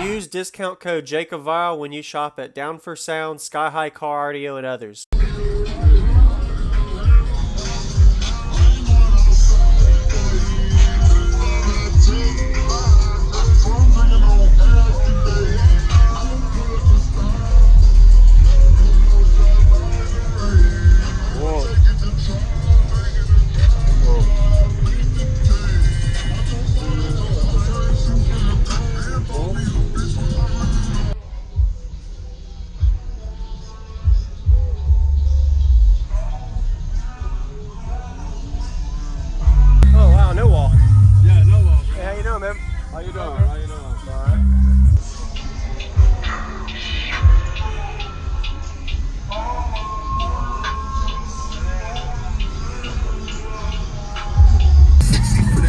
Use discount code JACOBVILE when you shop at Down for Sound, Sky High Car Audio, and others.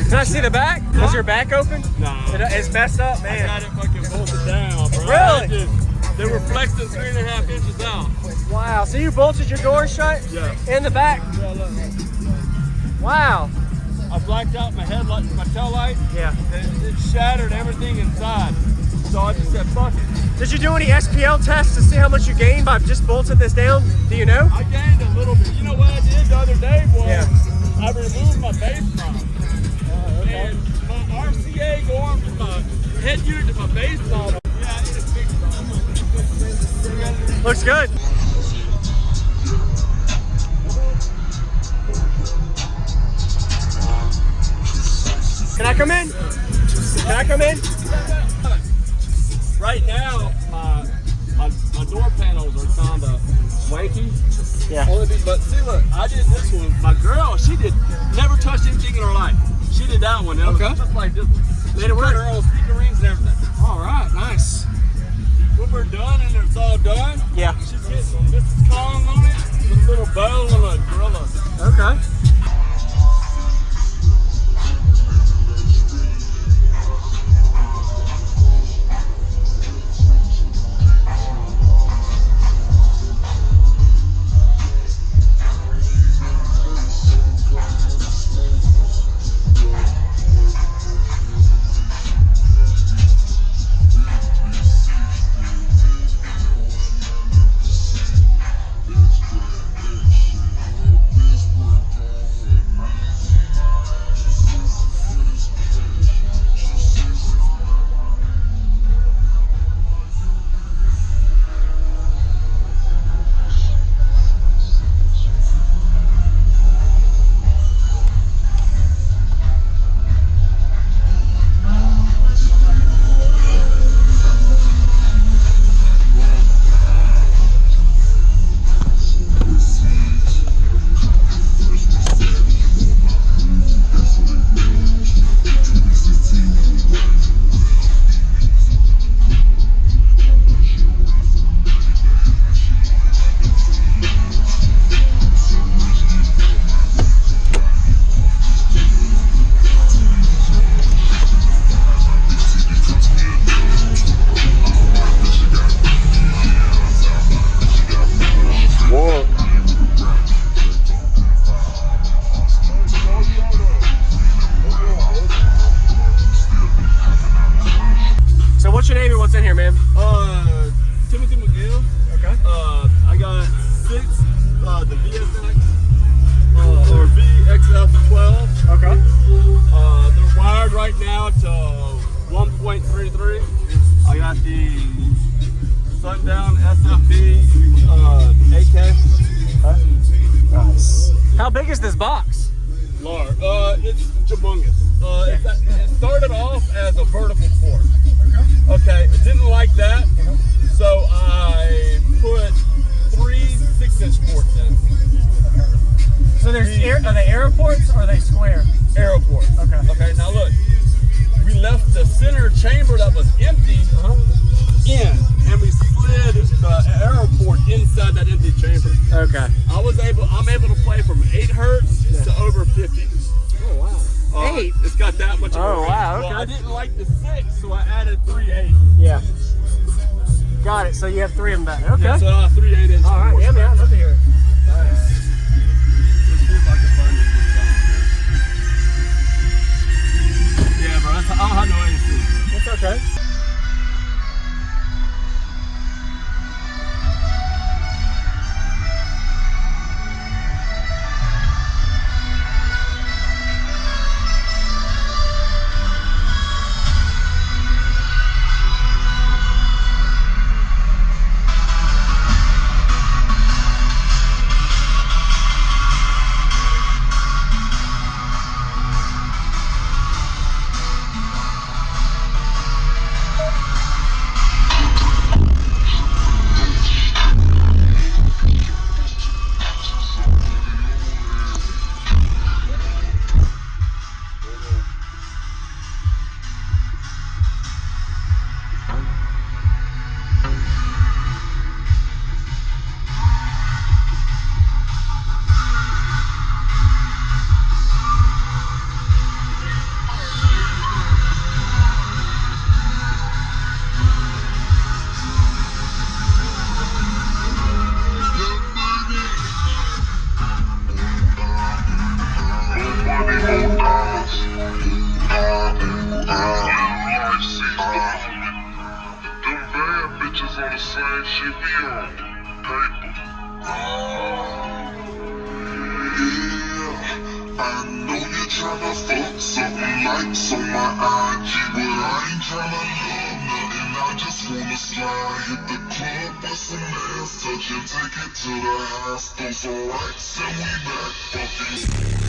Can I see the back? Is your back open? No. It's messed up, man. I got it fucking bolted down, bro. Really? They were flexing 3.5 inches out. Wow. So you bolted your door shut? Yeah. In the back? Yeah, look. Wow. I blacked out my headlight, my tail light. Yeah. And it shattered everything inside. So I just said, fuck it. Did you do any SPL tests to see how much you gained by just bolting this down? Do you know? I gained a little bit. You know what I did the other day was Yeah. I removed my base knob. Okay. And my RCA going from my head unit to my base knob. Yeah, it is fixed. Looks good. Can I come in? Can I come in? Right now, my door panels are kind of wanky. Yeah. But see, look, I did this one. My girl, she never touched anything in her life. She did that one. It was just like this one. Made it work. Her own speaker rings and everything. All right, nice. When we're done and it's all done, Yeah. she's getting Mrs. Kong on it with a little bow and a gorilla. Okay. So what's your name and what's in here, man? Timothy McGill. Okay. I got 6 the VFX or VXF12. Okay. They're wired right now to 1.33. I got the Sundown SFB 8K. Nice. How big is this box? Large. It's humongous. It started off as a vertical port. Okay, it didn't like that, so I put 3 6-inch ports in. So there's are they arrow ports or are they square? Arrow ports. Okay. Okay, now look, we left the center chamber that was empty in, and we slid the arrow port inside that empty chamber. Okay. I'm able to play from 8 hertz to over 50. Oh wow. 8? It's got that much. Oh wow. Okay. Well, I didn't like the 6, so I added 3 8. Yeah. Got it. So you have 3 of them back there. Okay. Yeah, so I have 3 8 inch. All right. Yeah, man. I'd love to hear it. Nice. Let's see if I can find a good sound here. Yeah, bro. I don't have no AC. That's okay. shit be on paper. Yeah, I know you're tryna fuck something likes on my IG, but I ain't tryna love nothing. I just wanna slide, hit the club with some ass touch and take it to the house. Throw some racks and we back fucking.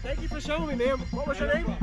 Thank you for showing me, man. What was your name?